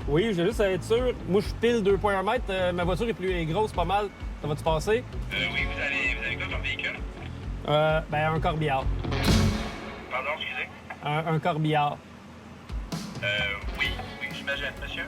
Oui, je veux juste être sûr. Moi, je suis pile 2,1 mètres. Ma voiture est grosse, pas mal. Ça va-tu passer? Oui, vous avez quoi comme véhicule? Ben, un corbillard. Pardon, excusez? Un corbillard. Oui, j'imagine, monsieur.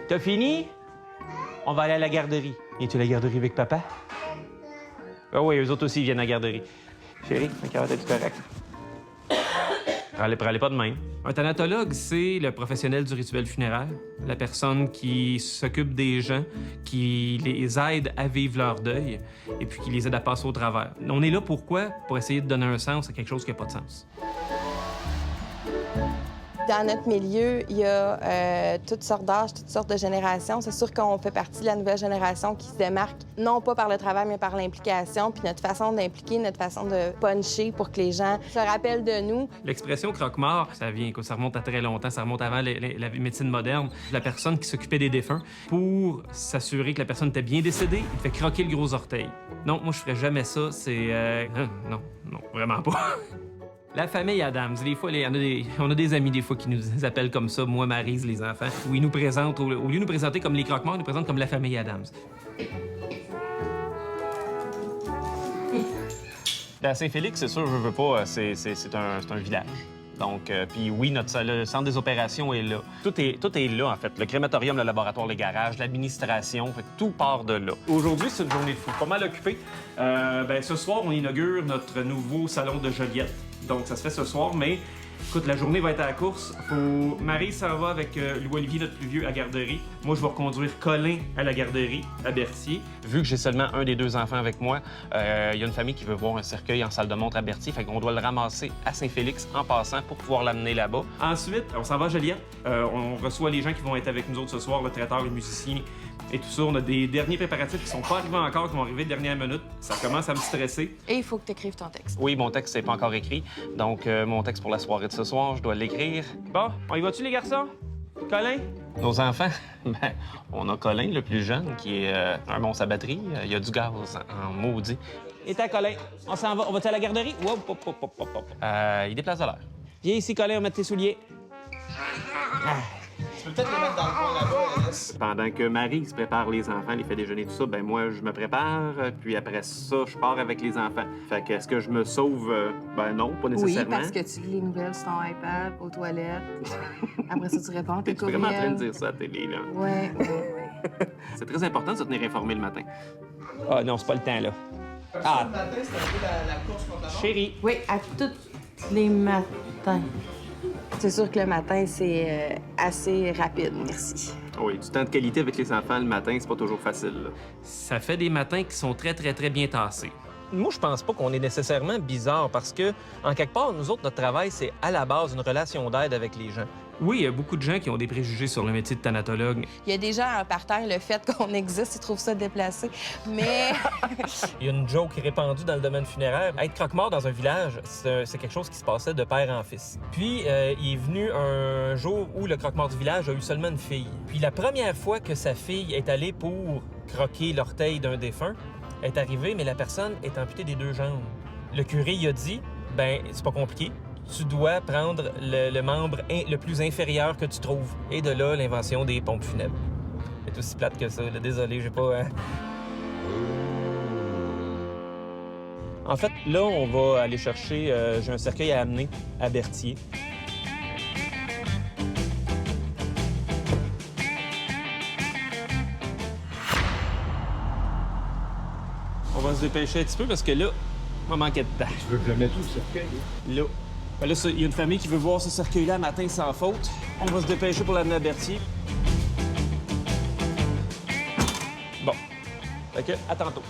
T'as fini? On va aller à la garderie. Viens-tu à la garderie avec papa? Ah oui, eux autres aussi viennent à la garderie. Chérie, ma carotte est correcte. Parlez pas de même. Un thanatologue, c'est le professionnel du rituel funéraire, la personne qui s'occupe des gens, qui les aide à vivre leur deuil et puis qui les aide à passer au travers. On est là pourquoi? Pour essayer de donner un sens à quelque chose qui n'a pas de sens. Dans notre milieu, il y a toutes sortes d'âges, toutes sortes de générations. C'est sûr qu'on fait partie de la nouvelle génération qui se démarque, non pas par le travail, mais par l'implication, puis notre façon d'impliquer, notre façon de puncher pour que les gens se rappellent de nous. L'expression croque-mort, ça vient, ça remonte à très longtemps, ça remonte avant la médecine moderne. La personne qui s'occupait des défunts, pour s'assurer que la personne était bien décédée, il fait croquer le gros orteil. Non, moi, je ferais jamais ça, c'est... non, vraiment pas. La famille Adams, des fois, on a des amis des fois qui nous appellent comme ça, moi, Maryse, les enfants, où ils nous présentent, au lieu de nous présenter comme les croque-morts, ils nous présentent comme la famille Adams. À Saint-Félix, c'est sûr, je veux pas, c'est un village. Donc, puis oui, le centre des opérations est là. Tout est là, en fait. Le crématorium, le laboratoire, les garages, l'administration, fait que tout part de là. Aujourd'hui, c'est une journée de fou, pas mal occupée. Ce soir, on inaugure notre nouveau salon de Joliette. Donc, ça se fait ce soir, mais écoute, la journée va être à la course. Marie s'en va avec Louis-Olivier, notre plus vieux, à garderie. Moi, je vais reconduire Colin à la garderie, à Berthier. Vu que j'ai seulement un des deux enfants avec moi, il y a une famille qui veut voir un cercueil en salle de montre à Berthier, fait qu'on doit le ramasser à Saint-Félix en passant pour pouvoir l'amener là-bas. Ensuite, on s'en va à Joliette. On reçoit les gens qui vont être avec nous autres ce soir, le traiteur, les musiciens et tout ça. On a des derniers préparatifs qui sont pas arrivés encore, qui vont arriver de dernière minute. Ça commence à me stresser. Et il faut que tu écrives ton texte. Oui, mon texte n'est pas encore écrit, donc mon texte pour la soirée de ce soir, je dois l'écrire. Bon, on y va-tu, les garçons? Colin? Nos enfants, ben, on a Colin, le plus jeune, qui est un monstre à batterie. Il y a du gaz en maudit. Et t'as Colin? On s'en va. On va-tu à la garderie? Wow, pop, pop, pop, pop, pop. Il déplace de l'air. Viens ici, Colin, on va mettre tes souliers. Tu peux peut-être les mettre dans le coin là-bas, Alice. Pendant que Marie se prépare les enfants, les fait déjeuner, tout ça, ben moi, je me prépare, puis après ça, je pars avec les enfants. Fait que est-ce que je me sauve? Ben non, pas Oui, nécessairement. parce que tu lis les nouvelles sur ton iPad, aux toilettes. Après ça, tu réponds à tes T'es courriels. vraiment en train de dire ça à la télé, là. Ouais. C'est très important de se tenir informé le matin. Ah non, c'est pas le temps, là. Comme ça, le matin, c'est un peu la course contre la montre. Chérie. Oui, à tous les matins. C'est sûr que le matin, c'est assez rapide, merci. Oui, du temps de qualité avec les enfants le matin, c'est pas toujours facile, là. Ça fait des matins qui sont très, très, très bien tassés. Moi, je pense pas qu'on est nécessairement bizarre parce que, en quelque part, nous autres, notre travail, c'est à la base une relation d'aide avec les gens. Oui, il y a beaucoup de gens qui ont des préjugés sur le métier de thanatologue. Il y a des gens par terre, le fait qu'on existe, ils trouvent ça déplacé. Mais Il y a une joke répandue dans le domaine funéraire. Être croque-mort dans un village, c'est quelque chose qui se passait de père en fils. Puis, il est venu un jour où le croque-mort du village a eu seulement une fille. Puis, la première fois que sa fille est allée pour croquer l'orteil d'un défunt, est arrivée, mais la personne est amputée des deux jambes. Le curé, il a dit, ben, c'est pas compliqué. Tu dois prendre le membre le plus inférieur que tu trouves. Et de là, l'invention des pompes funèbres. C'est aussi plate que ça. Là. Désolé, j'ai pas... En fait, là, on va aller chercher... j'ai un cercueil à amener à Berthier. On va se dépêcher un petit peu parce que là, on va manquer de temps. Tu veux que je mette où, le cercueil? Là. Ben là, il y a une famille qui veut voir ce cercueil-là matin sans faute. On va se dépêcher pour l'amener à Berthier. Bon. Fait que, à tantôt.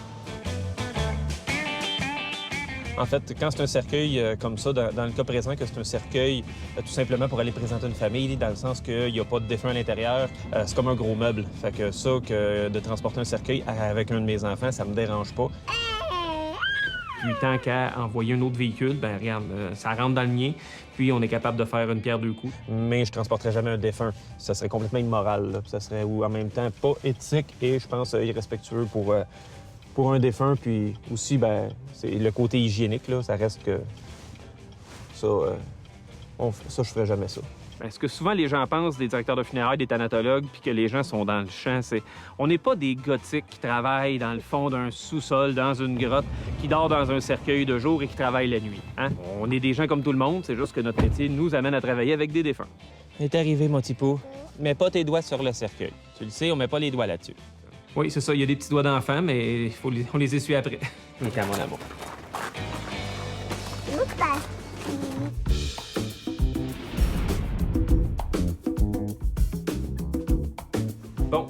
En fait, quand c'est un cercueil comme ça, dans le cas présent, que c'est un cercueil tout simplement pour aller présenter une famille, dans le sens qu'il n'y a pas de défunt à l'intérieur, c'est comme un gros meuble. Fait que ça, que de transporter un cercueil avec un de mes enfants, ça me dérange pas. Puis tant qu'à envoyer un autre véhicule, ben regarde, ça rentre dans le mien, puis on est capable de faire une pierre deux coups. Mais je transporterai jamais un défunt. Ça serait complètement immoral, là. Ça serait, ou en même temps, pas éthique et, je pense, irrespectueux pour un défunt. Puis aussi, ben, c'est le côté hygiénique, là. Ça reste que... Ça, ça, je ferais jamais ça. Ben, ce que souvent les gens pensent des directeurs de funérailles, des thanatologues, puis que les gens sont dans le champ, c'est... On n'est pas des gothiques qui travaillent dans le fond d'un sous-sol, dans une grotte, qui dort dans un cercueil de jour et qui travaillent la nuit. Hein? On est des gens comme tout le monde, c'est juste que notre métier nous amène à travailler avec des défunts. C'est arrivé, mon petit pot. Mets pas tes doigts sur le cercueil. Tu le sais, on met pas les doigts là-dessus. Oui, c'est ça, il y a des petits doigts d'enfant, mais on les essuie après. OK, mon amour. Bon.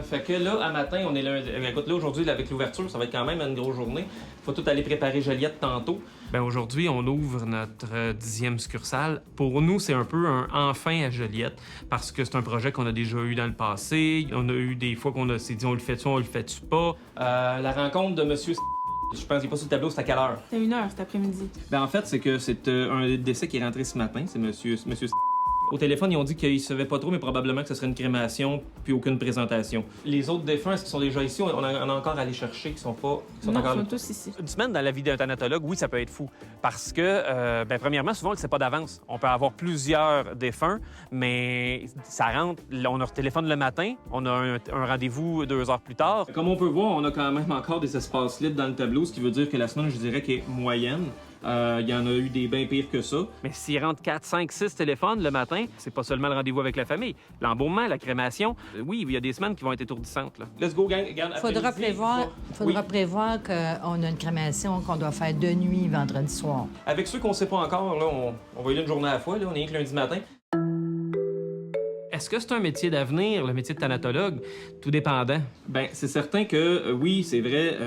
Fait que là, à matin, on est lundi. Écoute, là, aujourd'hui, avec l'ouverture, ça va être quand même une grosse journée. Faut tout aller préparer Joliette tantôt. Ben aujourd'hui, on ouvre notre 10e succursale. Pour nous, c'est un peu un enfin à Joliette, parce que c'est un projet qu'on a déjà eu dans le passé. On a eu des fois qu'on s'est dit, on le fait-tu, on le fait-tu pas. La rencontre de monsieur... Je pense qu'il est pas sur le tableau, c'est à quelle heure? C'est 1h cet après-midi. Ben en fait, c'est que c'est un décès qui est rentré ce matin. C'est monsieur Au téléphone, ils ont dit qu'ils ne savaient pas trop, mais probablement que ce serait une crémation puis aucune présentation. Les autres défunts, est-ce qu'ils sont déjà ici? On a encore à aller chercher, qui sont pas... Non, ils sont tous ici. Une semaine dans la vie d'un thanatologue, oui, ça peut être fou. Parce que, premièrement, souvent, on ne le sait pas d'avance. On peut avoir plusieurs défunts, mais ça rentre... On leur téléphone le matin, on a un rendez-vous 2 heures plus tard. Comme on peut voir, on a quand même encore des espaces libres dans le tableau, ce qui veut dire que la semaine, je dirais qu'elle est moyenne. Il y en a eu des bien pires que ça. Mais s'il rentre 4, 5, 6 téléphones le matin, c'est pas seulement le rendez-vous avec la famille. L'embaumement, la crémation, oui, il y a des semaines qui vont être étourdissantes. Là. Let's go, gang. Regarde, Faudra prévoir qu'on a une crémation qu'on doit faire de nuit vendredi soir. Avec ceux qu'on sait pas encore, là, on va y aller une journée à la fois. Là, on est rien que lundi matin. Est-ce que c'est un métier d'avenir, le métier de thanatologue? Tout dépendant. Bien, c'est certain que, oui, c'est vrai,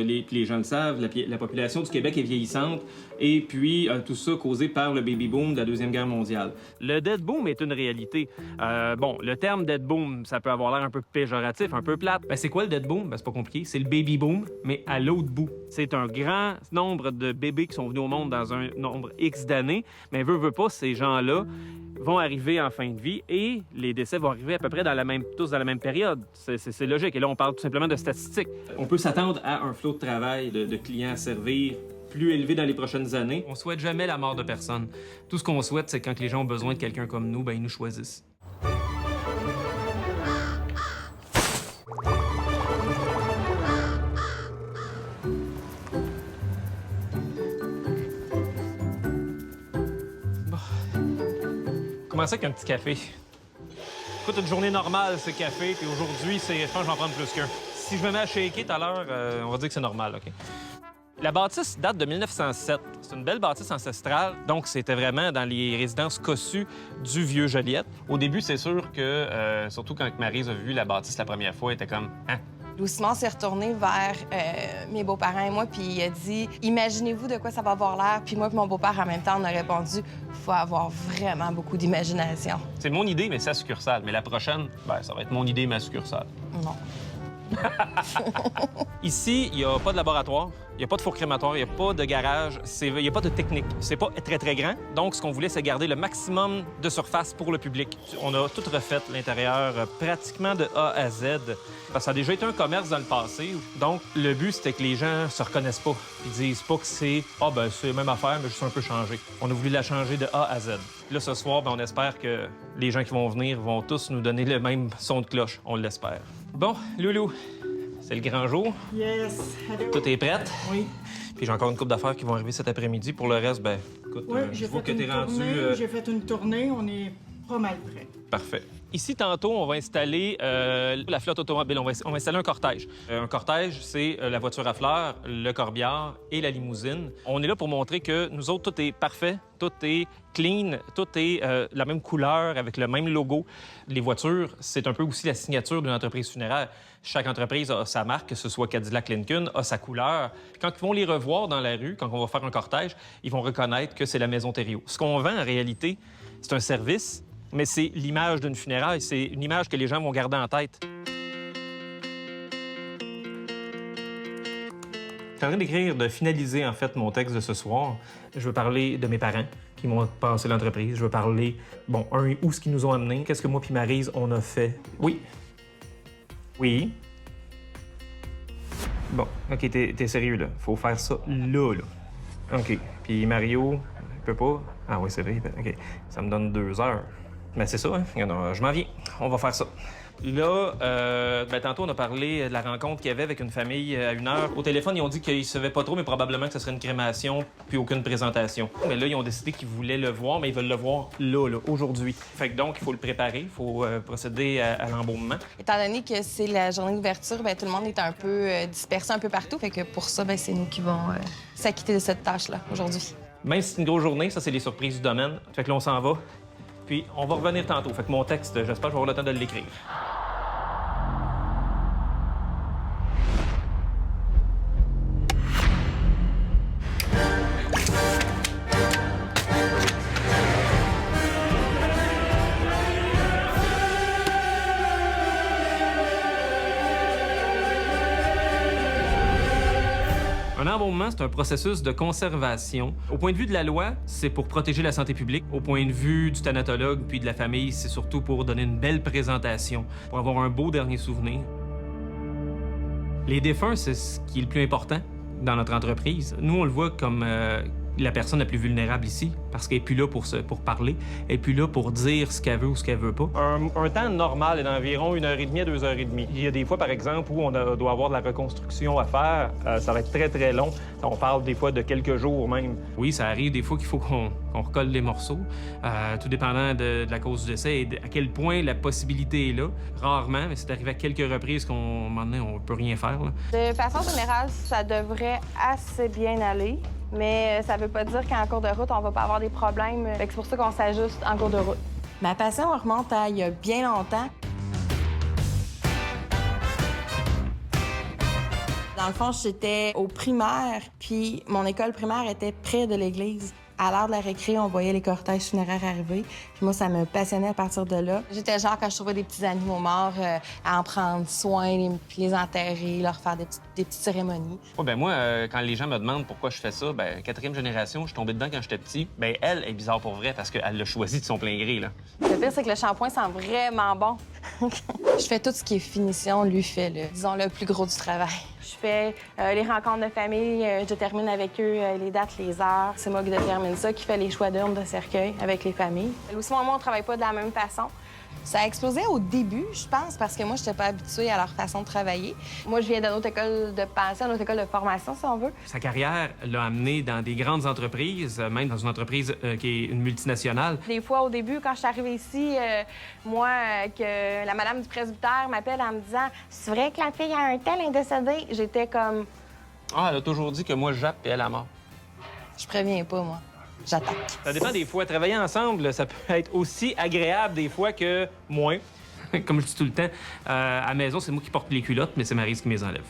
les gens le savent, la population du Québec est vieillissante, et puis tout ça causé par le baby-boom de la Deuxième Guerre mondiale. Le dead boom est une réalité. Le terme dead boom, ça peut avoir l'air un peu péjoratif, un peu plate. Ben, c'est quoi le dead boom? Ben, c'est pas compliqué. C'est le baby-boom, mais à l'autre bout. C'est un grand nombre de bébés qui sont venus au monde dans un nombre X d'années, mais veut pas, ces gens-là vont arriver en fin de vie et les décès vont arriver à peu près tous dans la même période. C'est logique. Et là, on parle tout simplement de statistiques. On peut s'attendre à un flot de travail, de clients à servir plus élevé dans les prochaines années. On souhaite jamais la mort de personne. Tout ce qu'on souhaite, c'est quand les gens ont besoin de quelqu'un comme nous, ben ils nous choisissent. Commencer avec un petit café. Écoute, une journée normale, c'est café, puis aujourd'hui, je pense que j'en prends plus qu'un. Si je me mets à shaker tout à l'heure, on va dire que c'est normal, OK? La bâtisse date de 1907. C'est une belle bâtisse ancestrale, donc c'était vraiment dans les résidences cossues du vieux Joliette. Au début, c'est sûr que, surtout quand Maryse a vu la bâtisse la première fois, elle était comme « Hein? » Louis-Simon s'est retourné vers mes beaux-parents et moi, puis il a dit « Imaginez-vous de quoi ça va avoir l'air? » Puis moi et mon beau-père, en même temps, on a répondu « Faut avoir vraiment beaucoup d'imagination. » C'est mon idée, mais sa succursale. Mais la prochaine, ça va être mon idée, ma succursale. Non. Ici, il n'y a pas de laboratoire, il n'y a pas de four crématoire, il n'y a pas de garage, il n'y a pas de technique. C'est pas très, très grand. Donc, ce qu'on voulait, c'est garder le maximum de surface pour le public. On a tout refait l'intérieur pratiquement de A à Z. Parce que ça a déjà été un commerce dans le passé. Donc, le but, c'était que les gens se reconnaissent pas. Ils disent pas que c'est c'est la même affaire, mais juste un peu changé. On a voulu la changer de A à Z. Là, ce soir, on espère que les gens qui vont venir vont tous nous donner le même son de cloche. On l'espère. Bon, Loulou, C'est le grand jour. Yes. Allô? Tout est prêt. Oui. Puis j'ai encore une couple d'affaires qui vont arriver cet après-midi. Pour le reste, ben, écoute, Oui, je j'ai vois fait que t'es une rendu... tournée. J'ai fait une tournée. On est pas mal prêt. Parfait. Ici, tantôt, on va installer la flotte automobile. On va installer un cortège. Un cortège, c'est la voiture à fleurs, le corbillard et la limousine. On est là pour montrer que nous autres, tout est parfait, tout est clean, tout est la même couleur, avec le même logo. Les voitures, c'est un peu aussi la signature d'une entreprise funéraire. Chaque entreprise a sa marque, que ce soit Cadillac, Lincoln, a sa couleur. Puis quand ils vont les revoir dans la rue, quand on va faire un cortège, ils vont reconnaître que c'est la Maison Thériault. Ce qu'on vend, en réalité, c'est un service, mais c'est l'image d'une funéraille. C'est une image que les gens vont garder en tête. Je suis en train d'écrire, de finaliser, en fait, mon texte de ce soir. Je veux parler de mes parents qui m'ont passé l'entreprise. Je veux parler, bon, où ce qu'ils nous ont amenés. Qu'est-ce que moi puis Maryse, on a fait. Oui. Oui. Bon, OK, t'es sérieux, là. Faut faire ça là. OK. Puis Mario, il peut pas? Ah oui, c'est vrai. OK. Ça me donne 2 heures. Mais c'est ça, hein? Regarde, je m'en viens. On va faire ça. Là, tantôt, on a parlé de la rencontre qu'il y avait avec une famille à 1 heure. Au téléphone, ils ont dit qu'ils ne savaient pas trop, mais probablement que ce serait une crémation puis aucune présentation. Mais là, ils ont décidé qu'ils voulaient le voir, mais ils veulent le voir là, aujourd'hui. Fait que donc, il faut le préparer, il faut procéder à l'embaumement. Étant donné que c'est la journée d'ouverture, bien, tout le monde est un peu dispersé un peu partout. Fait que pour ça, bien, c'est nous qui vont s'acquitter de cette tâche-là aujourd'hui. Même si c'est une grosse journée, ça, c'est les surprises du domaine. Fait que là, on s'en va. Puis, on va revenir tantôt. Fait que mon texte, j'espère que je vais avoir le temps de l'écrire. Un embaumement, c'est un processus de conservation. Au point de vue de la loi, c'est pour protéger la santé publique. Au point de vue du thanatologue puis de la famille, c'est surtout pour donner une belle présentation, pour avoir un beau dernier souvenir. Les défunts, c'est ce qui est le plus important dans notre entreprise. Nous, on le voit comme la personne la plus vulnérable ici, parce qu'elle n'est plus là pour parler, elle n'est plus là pour dire ce qu'elle veut ou ce qu'elle veut pas. Un temps normal est d'environ 1h30 à 2h30. Il y a des fois, par exemple, où on doit avoir de la reconstruction à faire. Ça va être très, très long. On parle des fois de quelques jours même. Oui, ça arrive des fois qu'il faut qu'on recolle les morceaux, tout dépendant de la cause du décès et à quel point la possibilité est là. Rarement, mais c'est arrivé à quelques reprises qu'on ne peut rien faire. Là. De façon générale, ça devrait assez bien aller. Mais ça veut pas dire qu'en cours de route, on va pas avoir des problèmes. C'est pour ça qu'on s'ajuste en cours de route. Ma passion remonte à il y a bien longtemps. Dans le fond, j'étais au primaire, puis mon école primaire était près de l'église. À l'heure de la récré, on voyait les cortèges funéraires arriver. Puis moi, ça me passionnait à partir de là. J'étais genre, quand je trouvais des petits animaux morts, à en prendre soin, puis les enterrer, leur faire des petites cérémonies. Oh, ben moi, quand les gens me demandent pourquoi je fais ça, ben 4e génération, je suis tombé dedans quand j'étais petit. Ben elle est bizarre pour vrai parce qu'elle l'a choisi de son plein gré, là. Le pire, c'est que le shampoing sent vraiment bon. Je fais tout ce qui est finition, lui fait, disons, le plus gros du travail. Je fais les rencontres de famille, je détermine avec eux les dates, les heures. C'est moi qui détermine ça, qui fait les choix d'urnes de cercueil avec les familles. Aussi, moi, on travaille pas de la même façon. Ça a explosé au début, je pense, parce que moi, je n'étais pas habituée à leur façon de travailler. Moi, je viens d'une autre école de pensée, d'une autre école de formation, si on veut. Sa carrière l'a amené dans des grandes entreprises, même dans une entreprise qui est une multinationale. Des fois, au début, quand je suis arrivée ici, que la madame du presbytère m'appelle en me disant « C'est vrai que la fille a un tel est décédée? » J'étais comme... Ah, elle a toujours dit que moi, je jappe et elle a mort. Je préviens pas, moi. J'attaque. Ça dépend des fois. Travailler ensemble, ça peut être aussi agréable des fois que moins. Comme je dis tout le temps, à la maison, c'est moi qui porte les culottes, mais c'est Maryse qui me les enlève.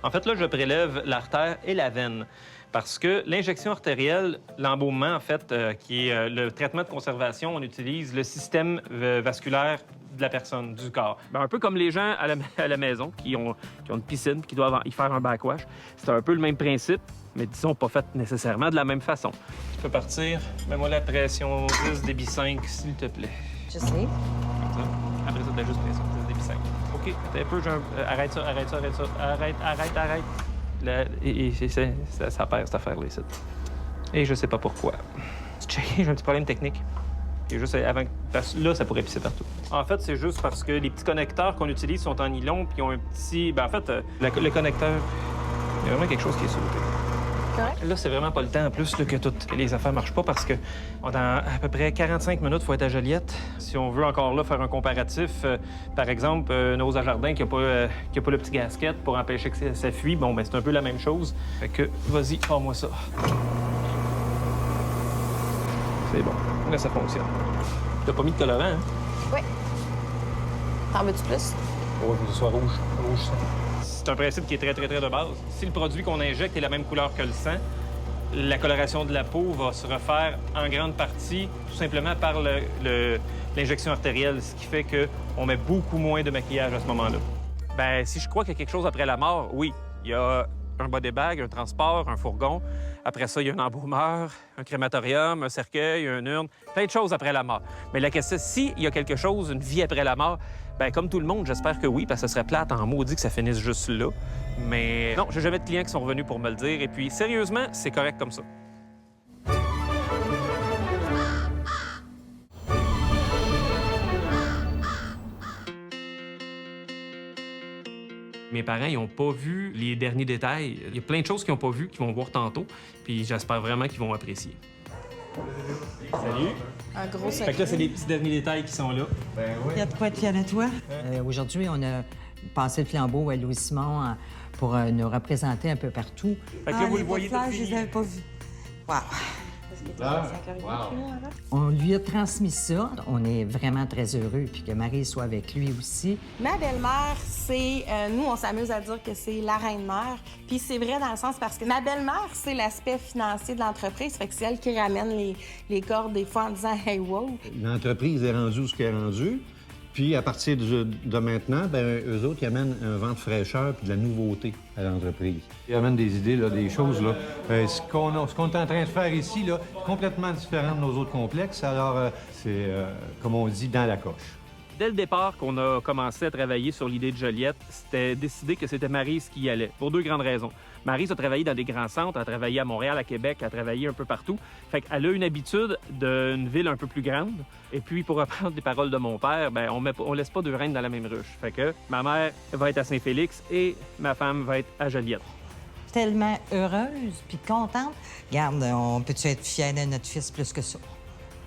En fait, là, je prélève l'artère et la veine. Parce que l'injection artérielle, l'embaumement, en fait, qui est le traitement de conservation, on utilise le système vasculaire de la personne, du corps. Ben, un peu comme les gens à la maison qui ont une piscine qui doivent y faire un backwash. C'est un peu le même principe, mais disons pas fait nécessairement de la même façon. Tu peux partir. Mets-moi la pression 10, débit 5, s'il te plaît. Je sais. Comme ça. Après ça, t'as juste pression 10, débit 5. OK, t'as un peu, arrête ça. Ça perd, cette affaire-là, ici. Et je sais pas pourquoi. J'ai un petit problème technique. qui est juste avant... Parce que là, ça pourrait pisser partout. En fait, c'est juste parce que les petits connecteurs qu'on utilise sont en nylon, puis ils ont un petit... Ben, en fait, le connecteur, il y a vraiment quelque chose qui est sauté. Correct. Là, c'est vraiment pas le temps, en plus, là, que toutes les affaires marchent pas, parce que dans à peu près 45 minutes, il faut être à Joliette. Si on veut encore là faire un comparatif, par exemple, une hausse à jardin qui a pas le petit gasket pour empêcher que ça fuit, bon, ben c'est un peu la même chose. Fait que, vas-y, pars-moi ça. C'est bon. Là, ça fonctionne. T'as pas mis de colorant, hein? Oui. T'en veux-tu plus? Oui, faut que ce soit rouge. Rouge, ça. C'est un principe qui est très, très, très de base. Si le produit qu'on injecte est la même couleur que le sang, la coloration de la peau va se refaire en grande partie tout simplement par l'injection artérielle, ce qui fait qu'on met beaucoup moins de maquillage à ce moment-là. Ben, si je crois qu'il y a quelque chose après la mort, oui. Il y a un body bag, un transport, un fourgon. Après ça, il y a un embaumeur, un crématorium, un cercueil, une urne, plein de choses après la mort. Mais la question, s'il y a quelque chose, une vie après la mort, bien, comme tout le monde, j'espère que oui, parce que ce serait plate en maudit que ça finisse juste là. Mais non, j'ai jamais de clients qui sont revenus pour me le dire. Et puis, sérieusement, c'est correct comme ça. Mes parents, ils n'ont pas vu les derniers détails. Il y a plein de choses qu'ils n'ont pas vues, qu'ils vont voir tantôt. Puis j'espère vraiment qu'ils vont apprécier. Salut! Un gros secret. Fait que là, c'est les petits derniers détails qui sont là. Il y a de quoi être fier de toi? Aujourd'hui, on a passé le flambeau à Louis Simon pour nous représenter un peu partout. Fait que là, vous le voyez fleurs, depuis... je les avais pas vus. Wow! On lui a transmis ça. On est vraiment très heureux, puis que Marie soit avec lui aussi. Ma belle-mère, c'est... nous, on s'amuse à dire que c'est la reine-mère. Puis c'est vrai dans le sens parce que ma belle-mère, c'est l'aspect financier de l'entreprise. Fait que c'est elle qui ramène les cordes des fois en disant « Hey, wow! » L'entreprise est rendue où ce qu'elle est rendue. Puis, à partir de maintenant, bien, eux autres, ils amènent un vent de fraîcheur puis de la nouveauté à l'entreprise. Ils amènent des idées, là, des choses. Là. Ce qu'on est en train de faire ici, là, complètement différent de nos autres complexes. Alors, c'est, comme on dit, dans la coche. Dès le départ qu'on a commencé à travailler sur l'idée de Joliette, c'était décidé que c'était Maryse qui y allait, pour deux grandes raisons. Maryse a travaillé dans des grands centres, a travaillé à Montréal, à Québec, a travaillé un peu partout. Fait qu'elle a une habitude d'une ville un peu plus grande. Et puis, pour reprendre les paroles de mon père, bien, on laisse pas deux reines dans la même ruche. Fait que ma mère va être à Saint-Félix et ma femme va être à Joliette. Tellement heureuse puis contente. Regarde, on peut-tu être fiers de notre fils plus que ça?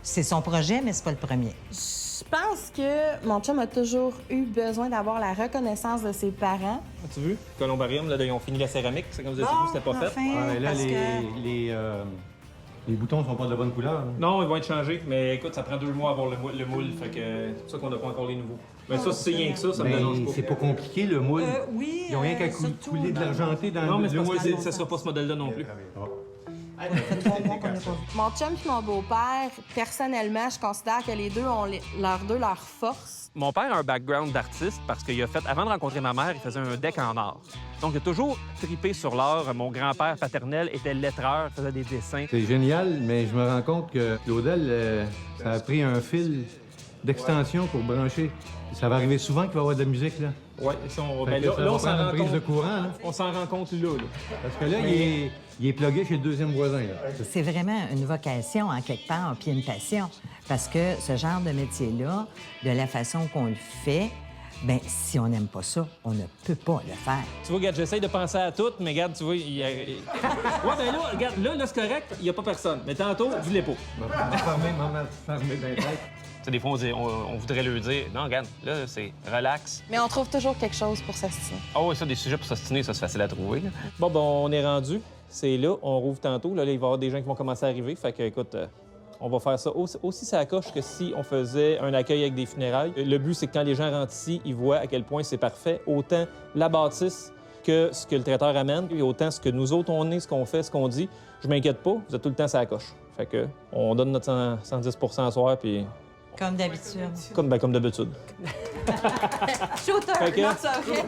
C'est son projet, mais c'est pas le premier. Je pense que mon chum a toujours eu besoin d'avoir la reconnaissance de ses parents. As-tu vu? Columbarium, là, ils ont fini la céramique. C'est comme vous avez dit, c'était pas fait. Ouais, là, parce les boutons sont pas de la bonne couleur. Hein? Non, ils vont être changés, mais écoute, ça prend 2 mois à avoir le moule, fait que c'est pour ça qu'on n'a pas encore les nouveaux. Mais ça, si c'est rien que ça me dérange pas. C'est pas compliqué, le moule. Oui, Ils n'ont rien qu'à surtout couler de l'argenté dans Non, mais c'est le parce moule. que ça sera pas ce modèle-là non plus. Ça fait 3 mois qu'on n'est pas vu. Mon chum et mon beau-père, personnellement, je considère que les deux ont leur force. Mon père a un background d'artiste parce qu'il a fait, avant de rencontrer ma mère, il faisait un deck en art. Donc, il a toujours tripé sur l'art. Mon grand-père paternel était lettreur, faisait des dessins. C'est génial, mais je me rends compte que Claudel, ça a pris un fil d'extension pour brancher. Ça va arriver souvent qu'il va y avoir de la musique, là. Ouais, ça, Fait que ça va prendre une prise de courant, là. On s'en rend compte là. Parce que là, il est plugué chez le deuxième voisin, là. C'est vraiment une vocation, en quelque part, puis une passion. Parce que ce genre de métier-là, de la façon qu'on le fait, bien, si on n'aime pas ça, on ne peut pas le faire. Tu vois, regarde, j'essaye de penser à tout, mais regarde, tu vois, Ouais, ben là, regarde, là, c'est correct, il n'y a pas personne. Mais tantôt, dis-les pas. Fermé dans la tête. Tu sais, des fois, on voudrait leur dire, non, regarde, là, c'est relax. Mais on trouve toujours quelque chose pour s'assiner. Ah oui, ça, des sujets pour s'ostiner, ça, c'est facile à trouver. Là. Bon, on est rendu. C'est là, on rouvre tantôt. Là, il va y avoir des gens qui vont commencer à arriver. Fait que, écoute, on va faire ça aussi ça coche que si on faisait un accueil avec des funérailles. Le but, c'est que quand les gens rentrent ici, ils voient à quel point c'est parfait. Autant la bâtisse que ce que le traiteur amène, puis autant ce que nous autres, on est, ce qu'on fait, ce qu'on dit. Je m'inquiète pas, vous êtes tout le temps ça coche. Fait que, on donne notre 110 à soir, puis... Comme d'habitude. Comme d'habitude. Shooter! Fait que- Non, c'est vrai.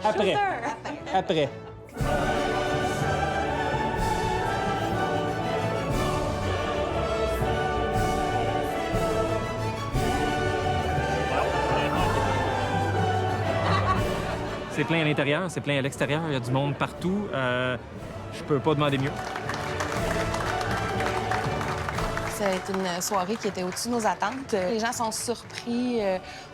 Après. Shooter! Après. C'est plein à l'intérieur, c'est plein à l'extérieur, il y a du monde partout. Je peux pas demander mieux. C'est une soirée qui était au-dessus de nos attentes. Les gens sont surpris.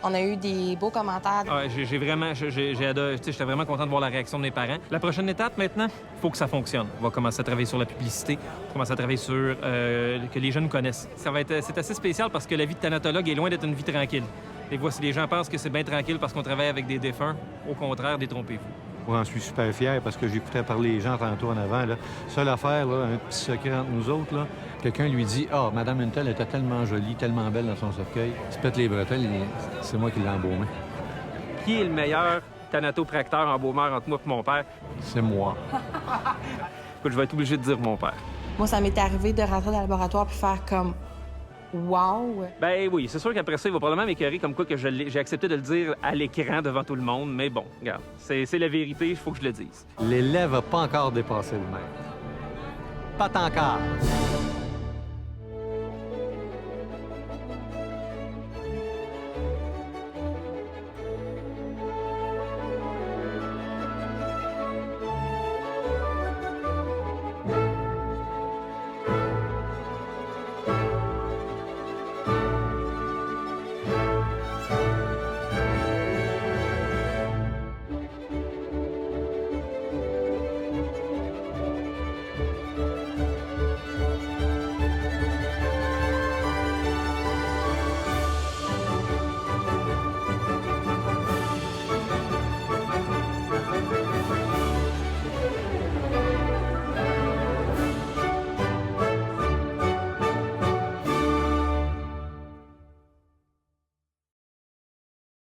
On a eu des beaux commentaires. Ah, j'ai adoré. J'étais vraiment content de voir la réaction de mes parents. La prochaine étape, maintenant, il faut que ça fonctionne. On va commencer à travailler sur la publicité. On va commencer à travailler sur que les jeunes connaissent. C'est assez spécial parce que la vie de thanatologue est loin d'être une vie tranquille. Des fois, si les gens pensent que c'est bien tranquille parce qu'on travaille avec des défunts, au contraire, détrompez-vous. Moi, j'en suis super fier parce que j'écoutais parler les gens tantôt en avant. Là. Seule affaire, là, un petit secret entre nous autres, là, quelqu'un lui dit « Ah, Madame Untel était tellement jolie, tellement belle dans son cercueil. » Il se pète les bretelles et c'est moi qui l'ai embaumé. Qui est le meilleur thanatopracteur embaumeur entre moi et mon père? C'est moi. Écoute, je vais être obligé de dire mon père. Moi, ça m'est arrivé de rentrer dans le laboratoire puis faire comme wow! Ben oui, c'est sûr qu'après ça, il va probablement m'écœurer comme quoi que j'ai accepté de le dire à l'écran devant tout le monde. Mais bon, regarde, c'est la vérité, il faut que je le dise. L'élève n'a pas encore dépassé le maître. Pas encore.